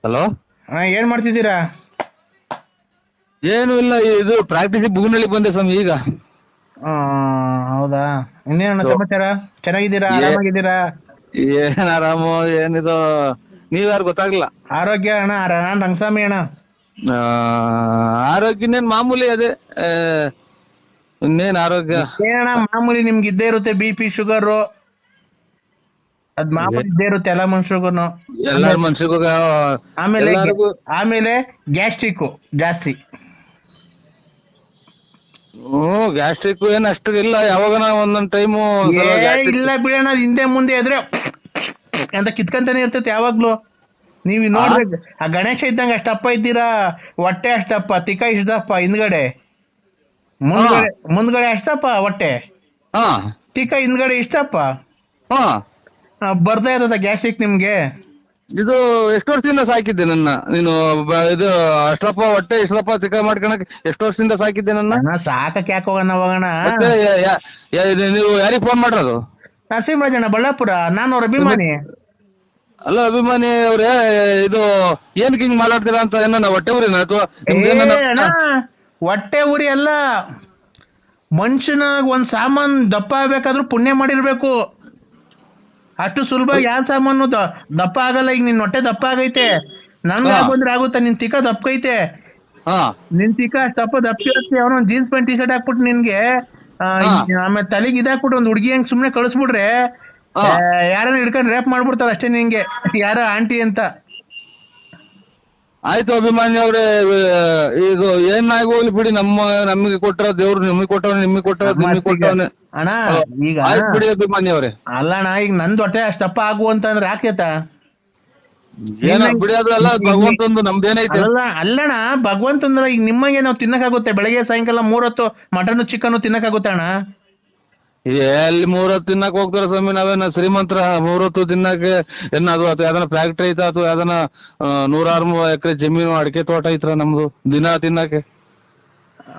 Hello. ಏನ್ ಮಾಡ್ತಿದ್ದೀರಾ? ಏನು ಇಲ್ಲ, ಇದು ಪ್ರಾಕ್ಟೀಸ್ ಬುಗ್ನಳ್ಳಿ ಬಂದೆ ಸ್ವಾಮಿ ಈಗ. ಆ, ಹೌದಾ? ಇನ್ನೇನ ಸೊ ಸಮಾಚಾರ? ಚೆನ್ನಾಗಿದ್ದೀರಾ? ಏ ಆರಾಮಾಗಿದ್ದೀರಾ? ಏನ್ ಆರಾಮು ಏನಿದು, ನೀವ್ಯಾರು ಗೊತ್ತಾಗ್ಲಿಲ್ಲ. ಆರೋಗ್ಯ ಅಣ್ಣ, ನಾನ್ ರಂಗಸ್ವಾಮಿ ಅಣ್ಣ. ಆ, ಆರೋಗ್ಯ ಇನ್ನೇನ್ ಮಾಮೂಲಿ ಅದೇ. ಆ, ಇನ್ನೇನ್ ಆರೋಗ್ಯ. ಏನಣ್ಣ ಮಾಮೂಲಿ ನಿಮ್ಗೆ ಇದ್ದೇ ಇರುತ್ತೆ, ಬಿ ಪಿ ಶುಗರು, ಅದ್ ಇದೆ. ಮಾಮೂಲಿ ಇದ್ದೇ ಇರುತ್ತೆ ಎಲ್ಲ ಮನುಷ್ಯರ್ಗುನು. ಎಲ್ಲಾರ ಆಮೇಲೆ ಮನ್ಸಿಗೂ ಆಮೇಲೆ ಗ್ಯಾ- ಎಲ್ಲಾರ್ಗು. ಆಮೇಲೆ ಗ್ಯಾಸ್ಟ್ರಿಕ್ ಜಾಸ್ತಿ. ಗ್ಯಾಸ್ಟ್ರಿಕ್ ಏನ್ ಅಷ್ಟು ಇಲ್ಲ, ಯಾವಾಗನ ಒಂದೊಂದ್ ಟೈಮು ಏ ಒಂದ್ಸಲ ಗ್ಯಾಸ್ಟ್ರಿಕ್. ಇಲ್ಲ ಬಿಡೋಣ, ಅದ್ ಹಿಂದೆ ಮುಂದೆ ಎದ್ರೆ ಅಂತ ಕಿತ್ಕಂತಾನೆ ಇರ್ತೈತೆ ಯಾವಾಗ್ಲೂ. ನೀವ್ ಆ ನೋಡ್ಬೇಕು, ಆ ಗಣೇಶ ಇದ್ದಂಗೆ ಅಷ್ಟಪ್ಪ ಇದ್ದೀರಾ, ಹೊಟ್ಟೆ ಅಷ್ಟಪ್ಪ, ತಿಕ್ಕ ಇಷ್ಟಪ್ಪ ಹಿಂದ್ಗಡೆ, ಹಾ ಮುಂದ್ಗಡೆ ಅಷ್ಟಪ್ಪ ಹೊಟ್ಟೆ, ಹಾ ತಿಕ್ಕ ಹಿಂದ್ಗಡೆ ಇಷ್ಟಪ್ಪ. ಹಾ. ಬರ್ತಾ ಇರ್ತದ ಗ್ಯಾಸ್ಟ್ರಿಕ್ ನಿಮ್ಗೆ? ಇದು ಎಷ್ಟು ವರ್ಷದಿಂದ ಸಾಕಿದ್ದೆ ನನ್ನ ನೀನು? ಇದು ಅಷ್ಟಪ್ಪ ಹೊಟ್ಟೆ ಇಷ್ಟಪ್ಪ ಚಿಕ್ಕ ಮಾಡ್ಕೊಳಕ್ ಎಷ್ಟು ವರ್ಷದಿಂದ ಸಾಕಿದ್ದೆ ನನ್ನ? ಅಣ್ಣ ಸಾಕಕ್ಕೆ ಯಾಕೆ ಹೋಗೋಣ ಹೋಗೋಣ. ಮತ್ತೆ ನೀವು ಯಾರಿಗೆ ಫೋನ್ ಮಾಡ್ರದು? ನರಸಿಂಹರಾಜಣ್ಣ ಬಳ್ಳಾಪುರ, ನಾನು ಅವ್ರ ನಿಮಗ್ ಅಭಿಮಾನಿ. ಅಲ್ಲ ಅಭಿಮಾನಿ ಅವ್ರೆ, ಇದು ಏನಕ್ಕೆ ಹಿಂಗ್ ಮಾತಾಡ್ತೀರಾ ಅಂತ? ಏನ ಹೊಟ್ಟೆ ಊರಿನ ಅಥವಾ ಏ ನಿಮ್ದೇನ? ಅಣ್ಣ, ಹೊಟ್ಟೆ ಉರಿ ಅಲ್ಲ, ಮನುಷ್ಯನ ಒಂದ್ ಸಾಮಾನ್ ದಪ್ಪ ಆಗ್ಬೇಕಾದ್ರೂ ಪುಣ್ಯ ಮಾಡಿರ್ಬೇಕು. ಅಷ್ಟು ಸುಲಭ ಯಾವ ಸಾಮಾನು ದಪ್ಪ ಆಗಲ್ಲ. ಈಗ ನಿನ್ ಹೊಟ್ಟೆ ದಪ್ಪ ಆಗೈತೆ, ನನ್ಗೆ ಹಾ ಆಗ್ಬಂದ್ರೆ ಆಗುತ್ತಾ? ನಿನ್ ತಿಕ್ಕ ದಪ್ಪಕೈತೆ, ಹಾ ನಿನ್ ತಿಕ್ಕ ಅಷ್ಟಪ್ಪ ದಪ್ಪಿರತ್ತೆ. ಅವನ ಜೀನ್ಸ್ ಪ್ಯಾಂಟ್ ಟಿ ಶರ್ಟ್ ಹಾಕ್ಬಿಟ್ಟು ನಿನ್ಗೆ ಹಾ ಆಮೇಲೆ ತಲೆಗೆ ಇದಾಕ್ಬಿಟ್ಟು ಒಂದ್ ಹುಡುಗಿ ಹಂಗ್ ಸುಮ್ನೆ ಕಳಿಸ್ಬಿಟ್ರೆ ಹಾ. ಯಾರನ್ನ ಹಿಡ್ಕೊಂಡು ರೇಪ್ ಮಾಡ್ಬಿಡ್ತಾರ ಅಷ್ಟೇ ನಿಂಗೆ, ಯಾರ ಆಂಟಿ ಅಂತ. ಆಯ್ತು ಅಭಿಮಾನಿ ಅವ್ರೆ, ಇದು ಏನ್ ಹೋಗ್ಲಿ ಬಿಡಿ. ನಮಗೆ ಕೊಟ್ಟರ ದೇವ್ರು ನಿಮಗೆ ಕೊಟ್ಟವನೆ, ನಿಮಗೆ ಕೊಟ್ಟವ ನಿಮಗೆ ಮತ್ತೀಗ ಕೊಟ್ಟವನೆ. ಅಣ್ಣ, ಈಗ ಆಯ್ತು ಬಿಡಿ ಅಭಿಮಾನಿ ಅವ್ರೆ. ಅಲ್ಲಣ್ಣ, ಈಗ ನಂದ್ ಹೊಟ್ಟೆ ಅಷ್ಟಪ್ಪ ಆಗು ಅಂತಂದ್ರೆ ಆಕೇತ? ಏನ ನಿನ್ನ ಬಿಡಿ, ಅದು ಎಲ್ಲ ಭಗವಂತಂದು, ನಮ್ದೇನೈತೆ. ಅಲ್ಲಣ್ಣ, ಭಗವಂತಂದ್ರ ಈಗ ನಿಮಗೆ ನಾವು ತಿನ್ನಕ್ಕಾಗುತ್ತೆ? ಬೆಳಗ್ಗೆ ಸಾಯಂಕಾಲ 3 ಹೊತ್ತು ಮಟನ್ ಚಿಕನ್ ತಿನ್ನಕ್ಕಾಗುತ್ತೆ ಅಣ್ಣ? ಎಲ್ಲಿ 3 ಹೊತ್ತು ತಿನ್ನಕ್ ಹೋಗ್ತಾರ ಸ್ವಾಮಿ? ನಾವೇನ ಶ್ರೀಮಂತರ 3 ಹೊತ್ತು ತಿನ್ನಕ್ಕೆ? ಅದು ಅಥವಾ ಯಾವ್ದನ ಫ್ಯಾಕ್ಟ್ರಿ ಐತಾ ಅಥವಾ ಯಾವ್ದನ 106 ಎಕರೆ ಜಮೀನು ಅಡಿಕೆ ತೋಟ ಐತ್ರ ನಮ್ದು ದಿನ ತಿನ್ನಕ್ಕೆ?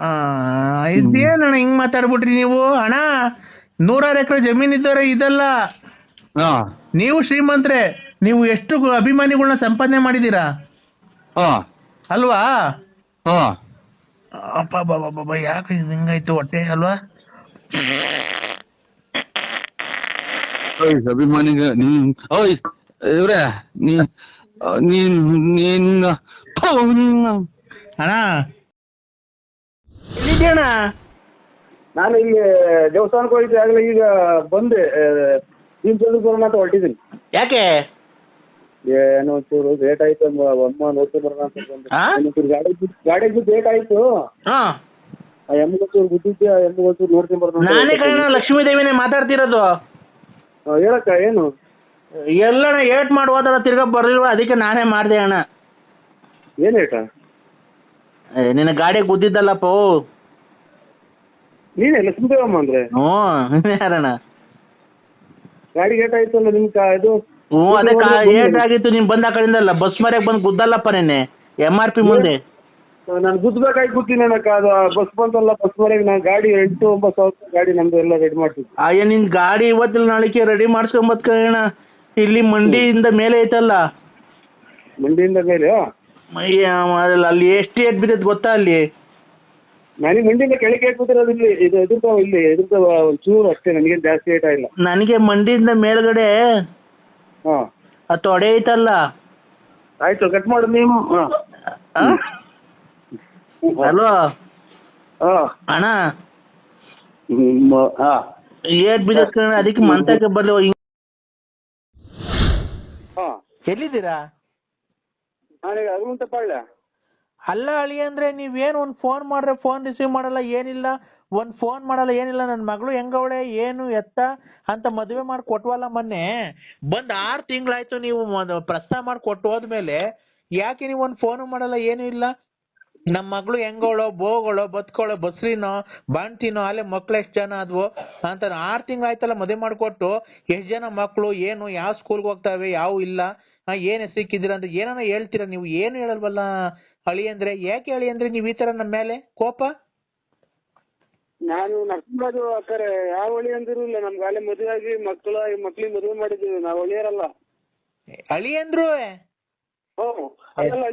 ಆ, ಇದೇನಣ್ಣ ಹಿಂಗ್ ಮಾತಾಡ್ಬಿಟ್ರಿ ನೀವು? ಅಣ್ಣ, 106 ಎಕರೆ ಜಮೀನ್ ಇದ್ದವ್ರೆ ಇದಲ್ಲ. ಹಾ ನೀವು ಶ್ರೀಮಂತ್ರೆ, ನೀವು ಎಷ್ಟು ಅಭಿಮಾನಿಗಳನ್ನ ಸಂಪಾದನೆ ಮಾಡಿದೀರಾ ಹಾ ಅಲ್ವಾ? ಹಾ. ಅಪ್ಪ ಬಾಬಾ, ಯಾಕೆ ಇದು ಹಿಂಗಾಯ್ತು ಹೊಟ್ಟೆ ಅಲ್ವಾ? ಓಯ್ ಅಭಿಮಾನಿಗೆ ಓಯ್ ಇವ್ರೆ, ನೀ ನೀನ್ ನೀನ್ ಥು, ಅಣ್ಣ ಎಲ್ಲಿದ್ಯಣ್ಣ? ನಾನು ಇಲ್ಲಿ ದೇವಸ್ಥಾನಕ್ಕೆ ಹೋಗಿದ್ದೆ, ಆಗಲೇ ಈಗ ಬಂದೆ. ಭೀಮಚಂದ್ರ ಬರೋಣ ಅಂತ ಹೊರಟಿದ್ದೀನಿ. ಯಾಕೆ? ಏನೋ ಒಂಚೂರು ಲೇಟ್ ಆಯ್ತು, ಅಮ್ಮ ನೋಡ್ಕೊಂಡು ಬರೋಣ ಅಂತ ಬಂದೆ. ಆ? ಒಂಚೂರು ಗಾಡಿಗೆ ಲೇಟ್ ಆಯ್ತು. ಹಾ, ಆ ಎಮ್ಗೊಂಚೂರು ಗುದ್ದಿದ್ದೆ, ಆ ಎಮ್ಗೊಂಚೂರು ನೋಡ್ಕೊಂಡು ಬರೋಣ ಅಂತ ನಾನೇ ಕಣ ಹೊರಟಿದ್ದೀನಿ. ಲಕ್ಷ್ಮೀ ದೇವಿನೇ ಮಾತಾಡ್ತಿರೋದು. ಹೇಳಕ್ಕ ಏನು? ಎಲ್ಲಣ್ಣ ಏಟ್ ಮಾಡಿ ಹೋದಲ್ಲ, ತಿರ್ಗಾ ಬರ್ಲಿಲ್ವ, ಅದಕ್ಕೆ ನಾನೇ ಮಾಡ್ದೆ ಅಣ್ಣ. ಏನು ಏಟ? ನಿನ್ನ ಗಾಡಿ ಗುದ್ದಿದ್ದಲ್ಲಪ್ಪ. ನೀನೇ ಲಕ್ಷ್ಮೀದೇವಮ್ಮ ಅಂದ್ರೆ? ಹ್ಞೂ, ಯಾರಣ್ಣ? ಗಾಡಿಗೆ ಏಟ್ ಆಯ್ತು ಅಲ್ಲ ನಿಮ್ ಇದು? ಹ್ಞೂ, ಅದೇ ಏಟ್ ಆಗಿತ್ತು. ನೀನ್ ಬಂದ ಆ ಕಡೆಯಿಂದಲ್ಲ, ಬಸ್ ಮರ್ಯಾಗ ಬಂದು ಗುದ್ದಲ್ಲಪ್ಪ ನಿನ್ನೆ MRP ಮುಂದೆ. ನಾನು ಗುದ್ದಬೇಕಾಗಿ ಕೂತೀನಿ ಅನ್ನಕ್ಕ. ಅದು ಬಸ್ ಬಂತಲ್ಲ, ಬಸ್ ಮರೆಗೆ ನಾನು ಗಾಡಿ 8-9 ಸಾವಿರ ಗಾಡಿ ನಮ್ದು ಎಲ್ಲ ರೆಡಿ ಮಾಡ್ತಿದ್ದೆ. ಅಯ್ಯ, ನಿನ್ ಗಾಡಿ ಇವತ್ತಿಲ್ಲ ನಾಳೆಗೆ ರೆಡಿ ಮಾಡ್ಸ್ಕೊಂಬತ್ ಕಣ. ಇಲ್ಲಿ ಮಂಡಿಯಿಂದ ಮೇಲೆ ಐತಲ್ಲ, ಮಂಡಿಯಿಂದ ಮೇಲೆ ಅಲ್ಲಿ ಎಷ್ಟು ಏಟ್ ಬಿದ್ದೈತೆ ಗೊತ್ತಾ? ಅಲ್ಲಿ ನನಗೆ ಮಂಡಿಯಿಂದ ಕೆಳಗೆ ಹಾಕ್ಬಿಟ್ಟಿರೋದು. ಇಲ್ಲಿ ಇದು ಎದುರ್ತಾವ ಒಂಚೂರು ಅಷ್ಟೇ, ನನಗೇನು ಜಾಸ್ತಿ ಏಟ ಇಲ್ಲ. ನನಗೆ ಮಂಡಿಯಿಂದ ಮೇಲ್ಗಡೆ ಹಾಂ ಆ ತೊಡೆ ಐತಲ್ಲ. ಆಯ್ತು, ಕಟ್ ಮಾಡು ನೀವು. ಹಾಂ ಅಲ್ವಾ ಹಾಂ ಅಣ್ಣ? ಹಾಂ ಏಟ್ ಬಿದ್ದೈತೆ ಕಣ, ಅದಕ್ಕೆ ಮಂತಕ್ಕೆ ಬರ್ಲಿ. ಹಾಂ. ಎಲ್ಲಿದ್ದೀರಾ? ನಾನೀಗ ಅಗುಂತ ಪಾಳ್ಯ. ಅಲ್ಲ ಅಳಿ ಅಂದ್ರೆ, ನೀವೇನು ಒಂದು ಫೋನ್ ಮಾಡ್ರೆ ಫೋನ್ ರಿಸೀವ್ ಮಾಡಲ್ಲ, ಏನಿಲ್ಲ, ಒಂದು ಫೋನ್ ಮಾಡಲ್ಲ, ಏನಿಲ್ಲ. ನನ್ನ ಮಗಳು ಹೆಂಗವಳೆ ಏನು ಎತ್ತ ಅಂತ ಮದುವೆ ಮಾಡಿ ಕೊಟ್ವಲ್ಲ ಮೊನ್ನೆ. ಬಂದು 6 ತಿಂಗಳಾಯ್ತು. ನೀವು ಪ್ರಸ್ತಾವ ಮಾಡಿ ಕೊಟ್ಟು ಹೋದ್ಮೇಲೆ ಯಾಕೆ ನೀವು ಒಂದು ಫೋನು ಮಾಡಲ್ಲ, ಏನು ಇಲ್ಲ? ನಮ್ಮ ಮಗಳು ಹೆಂಗವಳೋ, ಬೋಗಳೋ, ಬದುಕೋಳೋ, ಬಸ್ರಿನೋ, ಬಾಣ್ತಿನೋ, ಅಲ್ಲೇ ಮಕ್ಳು ಎಷ್ಟು ಜನ ಆದ್ವು ಅಂತ. 6 ತಿಂಗಳಾಯ್ತಲ್ಲ ಮದುವೆ ಮಾಡಿಕೊಟ್ಟು. ಎಷ್ಟು ಜನ ಮಕ್ಕಳು, ಏನು, ಯಾವ ಸ್ಕೂಲ್ಗೆ ಹೋಗ್ತಾವೆ, ಯಾವ ಇಲ್ಲ, ಏನ್ ಸಿಕ್ಕಿದ್ದೀರ ಅಂತ ಏನಾನ ಹೇಳ್ತೀರಾ ನೀವು? ಏನು ಹೇಳಲ್ವಲ್ಲ ಅಳಿ ಅಂದ್ರೆ. ಯಾಕೆ ಅಳಿ ಅಂದ್ರೆ ನೀವು ಈ ತರ ನಮ್ಮ ಮೇಲೆ ಕೋಪ? ನಾನು ನರಸಿಂಹರಾಜು ಅಕ್ಕರೆ ಯಾವ ಹೊಳಿ ಅಂದಿರು ಇಲ್ಲ. ನಮ್ಗೆ ಅಲ್ಲೇ ಮದುವೆ ಆಗಿ ಮಕ್ಳಿಗೆ ಮದುವೆ ಮಾಡಿದ್ದೀವಿ. ನಾವು ಹೊಳಿಯರಲ್ಲ. ಅಳಿ ಅಂದ್ರು ಹ್ಞೂ ಅದೆಲ್ಲ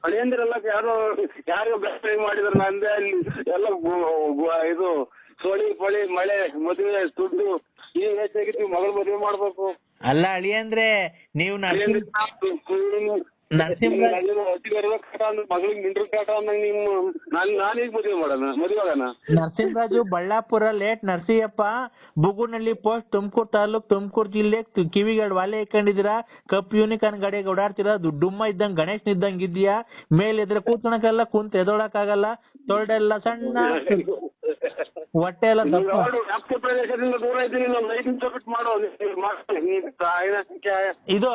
ಅಳಿಯಂದಿರಲ್ಲ ಯಾರು ಬೆಸ್ಟ್ ಮಾಡಿದ್ರು ನಂದೇ ಅಲ್ಲಿ ಎಲ್ಲ ಇದು ಸೋಳಿ ಪಳಿ ಮಳೆ ಮದುವೆ ದುಡ್ಡು ಈ ಹೆಚ್ಚಾಗಿತ್ತು ಮಗಳು ಮದುವೆ ಮಾಡ್ಬೇಕು. ಅಲ್ಲ ಅಳಿ ಅಂದ್ರೆ ನೀವು ಮಗಳಿಗೆ ನಿಂಡ್ರ ಕಾಟ ಅಂದಂಗ ನಿಮ್ಮ ನಾನೀಗ ಮದುವೆ ಮಾಡೋಣ ಮದುವೆಗನ. ನರಸಿಂಹರಾಜು ಬಳ್ಳಾಪುರ ಲೇಟ್ ನರಸಿಯಪ್ಪ ಬುಗುನಹಳ್ಳಿ ಪೋಸ್ಟ್ ತುಮಕೂರು ತಾಲೂಕ್ ತುಮಕೂರು ಜಿಲ್ಲೆ ಕಿವಿಗಳು ವಾಲೆ ಇಟ್ಕೊಂಡಿದ್ದೀರಾ ಕಪ್ ಯೂನಿಕಾರ್ನ್ ಗಾಡಿಗೆ ಓಡಾಡ್ತೀರಾ ದುಡ್ಡುಮ್ಮ ಇದ್ದಂಗ್ ಗಣೇಶ್ ಇದ್ದಂಗ್ ಇದೆಯಾ ಮೇಲಿದ್ರೆ ಕೂತ್ಕೊಳಕ್ಕೆಲ್ಲ ಕುಂತ ಎದೊಳಕ್ಕಾಗಲ್ಲ ತೊಳ್ಡೆಲ್ಲ ಸಣ್ಣ ಹೊಟ್ಟೆ ಎಲ್ಲ ವ್ಯಾಪ್ತಿ ಪ್ರದೇಶದಿಂದ ದೂರ ಇದ್ದೀನಿ. ನಾವು ಲೈಟಿಂಗ್ ಮಾಡೋ ಇದು